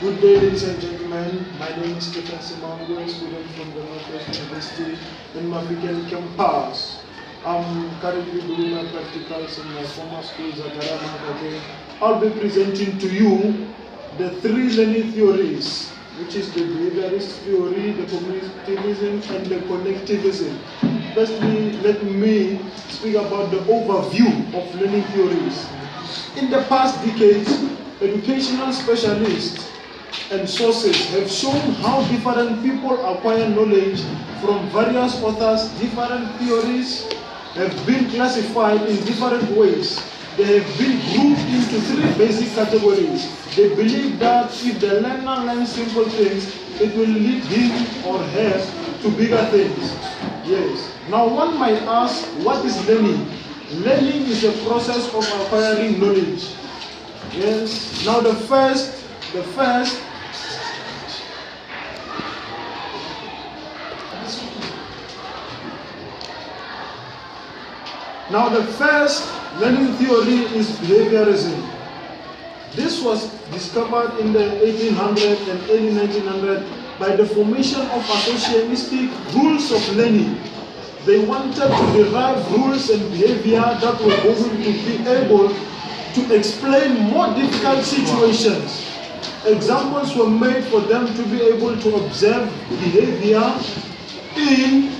Good day, ladies and gentlemen. My name is Stephen Simango, student from the Northwest University in Mafikeng campus. I'm currently doing my practicals in my former school, Zagarama. I'll be presenting to you the three learning theories, which is the behaviorist theory, the cognitivism, and the collectivism. Firstly, let me speak about the overview of learning theories. In the past decades, educational specialists and sources have shown how different people acquire knowledge from various authors. Different theories have been classified in different ways. They have been grouped into three basic categories. They believe that if the learner learns simple things, it will lead him or her to bigger things. Yes. Now one might ask, what is learning? Learning is a process of acquiring knowledge. Yes. Now the first learning theory is behaviorism. This was discovered in the 1800s and early 1900s by the formation of associationistic rules of learning. They wanted to derive rules and behavior that were going to be able to explain more difficult situations. Examples were made for them to be able to observe behavior in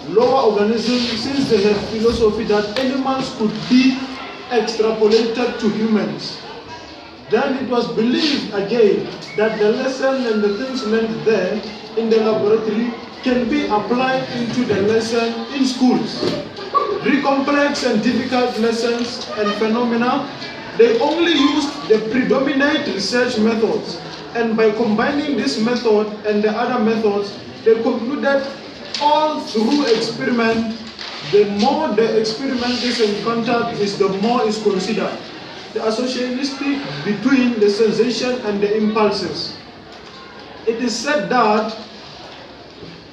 lower organisms, since they have philosophy that animals could be extrapolated to humans. Then it was believed again that the lesson and the things learned there in the laboratory can be applied into the lesson in schools. The complex and difficult lessons and phenomena, they only used the predominant research methods, and by combining this method and the other methods, they concluded all through experiment, the more the experiment is encountered, the more is considered. The associationistic between the sensation and the impulses. It is said that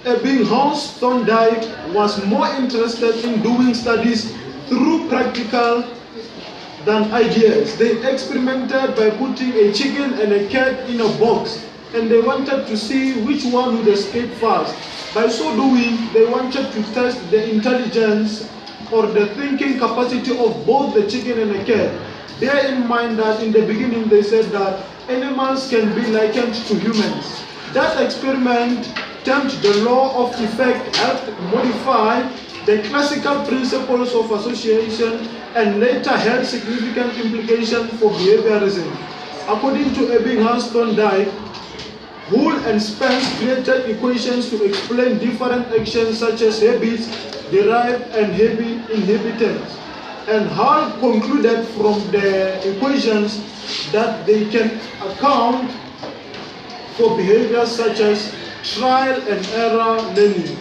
Ebbinghaus Thorndike was more interested in doing studies through practical than ideas. They experimented by putting a chicken and a cat in a box, and they wanted to see which one would escape fast. By so doing, they wanted to test the intelligence or the thinking capacity of both the chicken and the cat. Bear in mind that in the beginning they said that animals can be likened to humans. That experiment tempted the law of effect, helped modify the classical principles of association, and later had significant implications for behaviorism. According to Ebbinghaus Thorndike, Hull and Spence created equations to explain different actions such as habits, derived and inhabitants. And Hull concluded from the equations that they can account for behaviors such as trial and error learning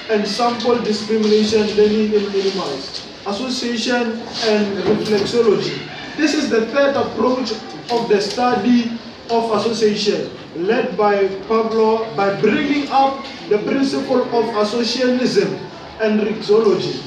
and sample discrimination learning in animals, association and reflexology. This is the third approach of the study of association, led by Pavlov, by bringing up the principle of associationism and reflexology.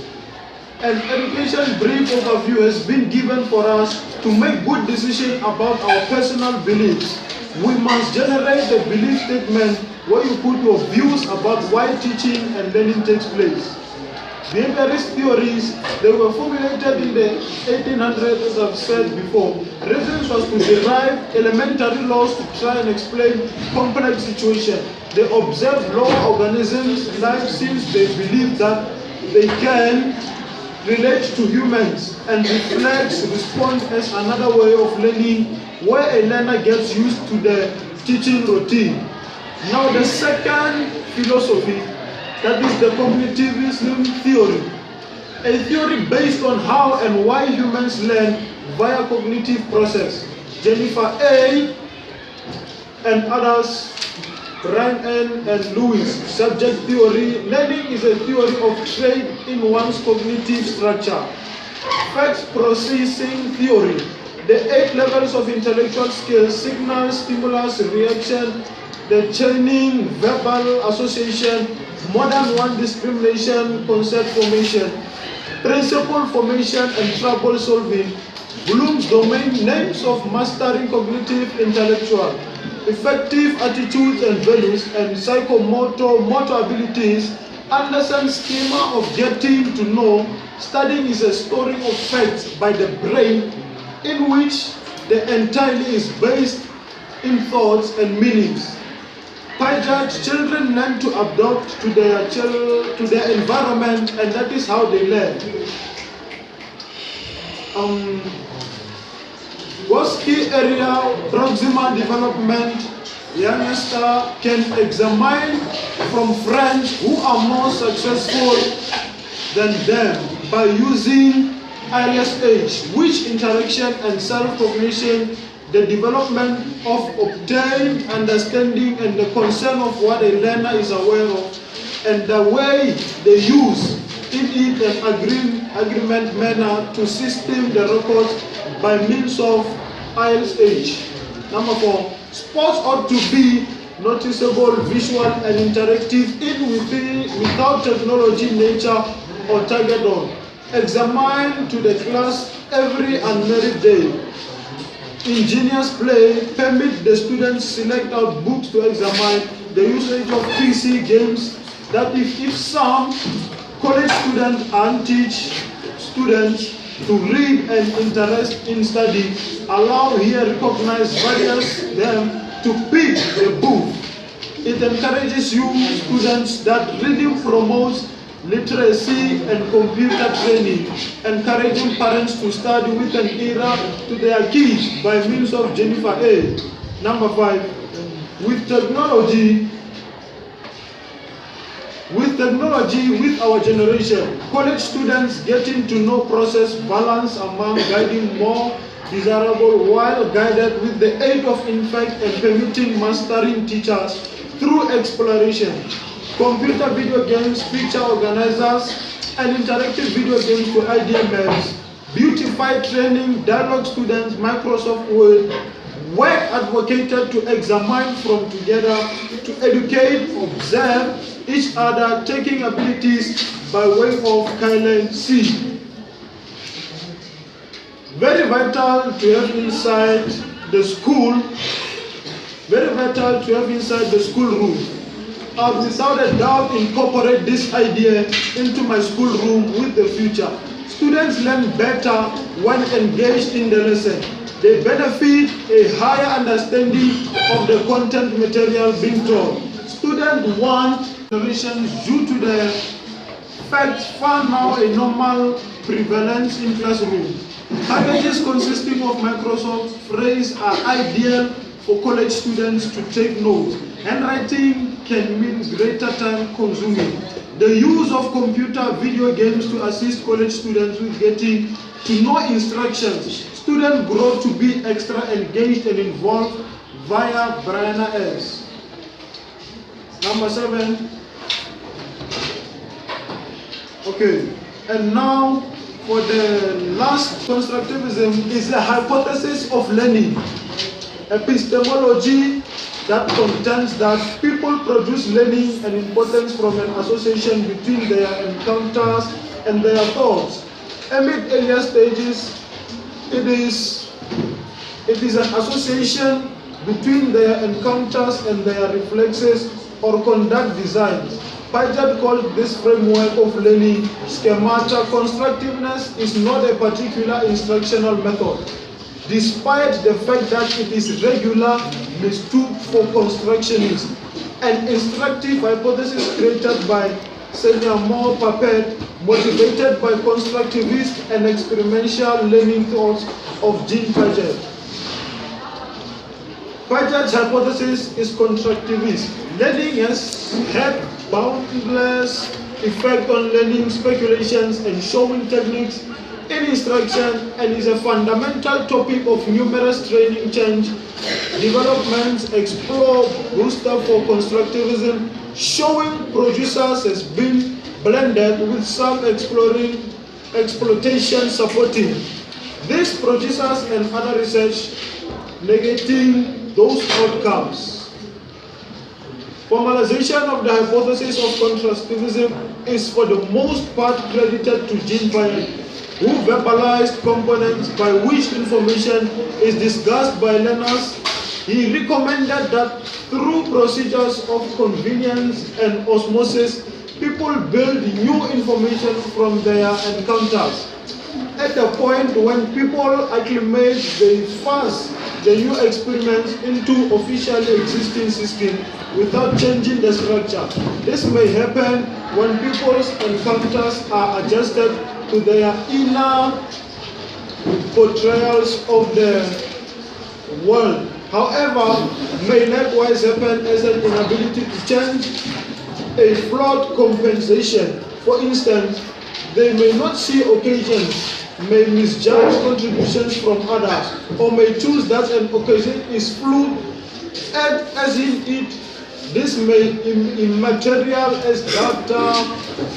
An education brief overview has been given for us to make good decisions about our personal beliefs. We must generate a belief statement where you put your views about why teaching and learning takes place. Behaviorist theories, they were formulated in the 1800s, as I've said before. Reasons was to derive elementary laws to try and explain complex situations. They observed lower organisms' life since they believed that they can relate to humans, and reflex respond as another way of learning where a learner gets used to the teaching routine. Now the second philosophy, that is the cognitivism theory, a theory based on how and why humans learn via cognitive process. Jennifer A. and others, Brian N. and Lewis, subject theory. Learning is a theory of trait in one's cognitive structure. Facts processing theory, the 8 levels of intellectual skills: signal, stimulus, reaction, the chaining, verbal association, modern one discrimination, concept formation, principle formation and trouble solving, Bloom's domain, names of mastering cognitive intellectual. effective attitudes and values, and motor abilities. Anderson's schema of getting to know studying is a story of facts by the brain in which the entirely is based in thoughts and meanings. Piaget, children learn to adapt to their environment, and that is how they learn. Gorski area proximal development, youngster can examine from friends who are more successful than them by using ISH, which interaction and self-cognition, the development of obtained understanding and the concern of what a learner is aware of, and the way they use in it an agreement manner to system the records by means of ISH. Number 4, sports ought to be noticeable, visual, and interactive without technology, nature, or target on. Examine to the class every unmarried day. Ingenious play permit the students select out books to examine. The usage of PC games, that if some college students and teach students to read and interest in study, allow here recognize various them to pick the book. It encourages you students that reading promotes literacy and computer training, encouraging parents to study with an ear to their kids by means of Jennifer A. Number 5, with technology, with our generation, college students getting to know process balance among guiding more desirable while guided with the aid of infect and permitting mastering teachers through exploration. Computer video games, picture organizers, and interactive video games to idea maps, beautified training, dialogue students, Microsoft Word, work advocated to examine from together, to educate, observe each other, taking abilities by way of Kylene C. Very vital to have inside the school, room. I will without a doubt incorporate this idea into my school room with the future. Students learn better when engaged in the lesson. They benefit a higher understanding of the content material being taught. Students want solutions due to the fact far now a normal prevalence in classroom. Packages consisting of Microsoft Phrase are ideal for college students to take notes. Handwriting can mean greater time consuming. The use of computer video games to assist college students with getting to know instructions. Students grow to be extra engaged and involved via Brianna S. Number 7. Okay, and now for the last, constructivism is a hypothesis of learning. Epistemology that contends that people produce learning and importance from an association between their encounters and their thoughts. Amid earlier stages, it is an association between their encounters and their reflexes or conduct designs. Piaget called this framework of learning schemata. Constructiveness is not a particular instructional method, despite the fact that it is regular mistook for constructionism. An instructive hypothesis created by Seymour Papert, motivated by constructivist and experiential learning thoughts of Jean Piaget. Piaget's hypothesis is constructivist. Learning has had boundless effect on learning speculations and showing techniques in instruction, and is a fundamental topic of numerous training change developments. Explore Gustav for constructivism, showing producers has been blended with some exploitation supporting these producers and other research negating those outcomes. Formalization of the hypothesis of constructivism is for the most part credited to Jean Piaget, who verbalized components by which information is discussed by learners He recommended that through procedures of convenience and osmosis, people build new information from their encounters. At the point when people acclimate the new experiments into officially existing system without changing the structure. This may happen when people's encounters are adjusted to their inner portrayals of the world. However, may likewise happen as an inability to change a flawed compensation. For instance, they may not see occasions, may misjudge contributions from others, or may choose that an occasion is fluid, and as in it, this may immaterial as data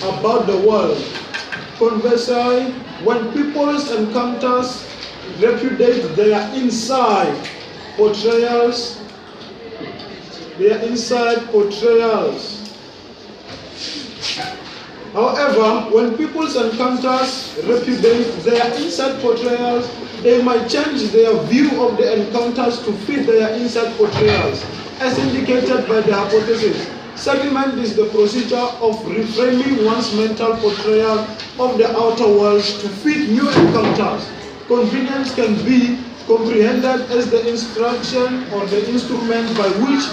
about the world. Conversely, when people's encounters repudiate their inside portrayals, However, when people's encounters repudiate their inside portrayals, they might change their view of the encounters to fit their inside portrayals, as indicated by the hypothesis. Settlement is the procedure of reframing one's mental portrayal of the outer world to fit new encounters. Convenience can be comprehended as the instruction or the instrument by which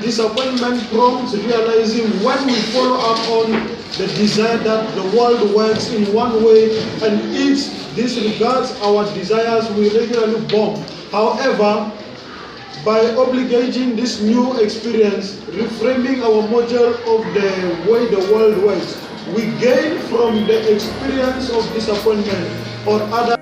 disappointment prompts realizing when we follow up on the desire that the world works in one way and it disregards our desires, we regularly bomb. However, by obligating this new experience, reframing our model of the way the world works, we gain from the experience of disappointment or other